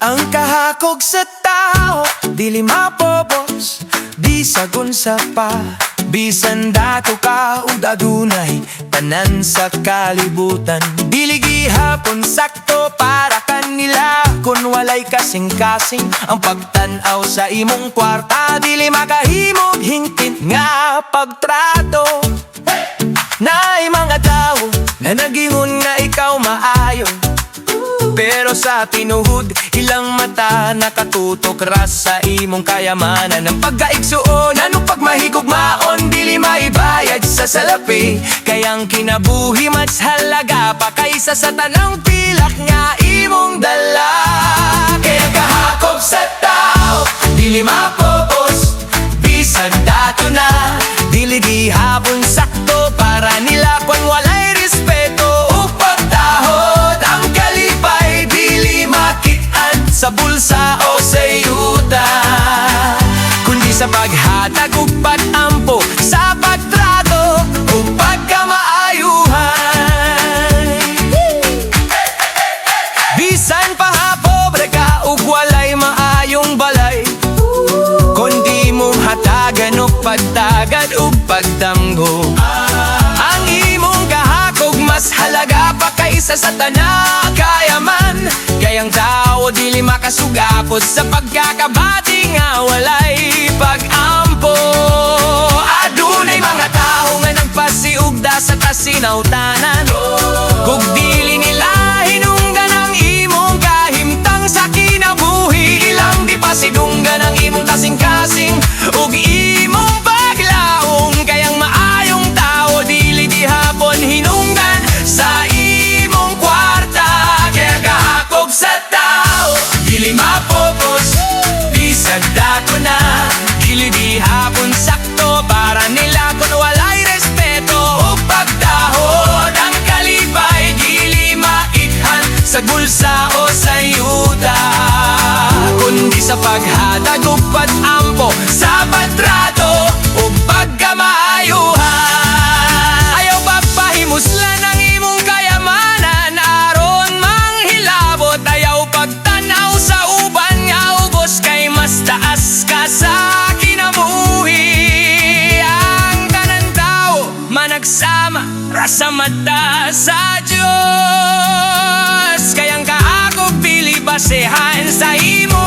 Ang kahakog sa tao, dili mapopos, bisag unsa pa. Bisan dato ka o dadunay, tanan sa kalibutan. Dili gihapon sakto para kanila, kung walay kasing-kasing ang pagtanaw sa imong kwarta. Dili makahimog hingpit nga pagtrato. Naay mga tao na nagingon nga ikaw maayo, pero sa tinuhod, ilang mata nakatutok ras sa imong kayamanan. Ang pagkaigsuon, anong pagmahigugmaon, dili maibayad sa salapi. Kayang kinabuhi mas halaga pa kaysa sa tanang pilak nga imong dala. Kaya kahakog sa tao, dili mapopos, bisag dato na. Dili gihapon sakto para nila kung walay respeto o pagtahod. Ang kalipay dili makitaan sa bulsa o sa yuta, kundi sa paghatag ug pag-ampo, sa pagtrato ug pagkamaayuhan. Bisan pa ha pobre ka ug walay maayong balay, kundi mong hatagan ug pagtagad ug pagtamgo. Ang imong kahakog mas halaga pa kaysa sa tanakayaman. Kayang tao dili makasugapos sa pagkakabati nga walay pag-ampo. Adunay mga tao nga nagpasiugda sa kasinawtanan, kung dili nila hinunggan ang imong kahimtang sa kinabuhi. Ilang di pasidunggan ang imong kasing-kasing ug imong paglaong. Kayang maayong tao dili gihapon hinungdan sa imong kwarta. Kaya kahakog sa tao, dili mapopos, bisag dato na. Dili gihapon sakto para nila kung walay respeto o pagdahod. Ang kalipay dili maikhan sa bulsa o sa yuta, kundi sa paghatag o pag-ampo, sa pagtrato o pagkamaayuhan. Ayaw pagpahimuslan ang imong kayamanan aron manghilabot. Ayaw pagtanaw sa uban nga ubos, kay mas taas ka sa kinabuhi. Ang tanan tao managsama rasa mata sa Diyos. Kayang kaagog pili basehan sa imo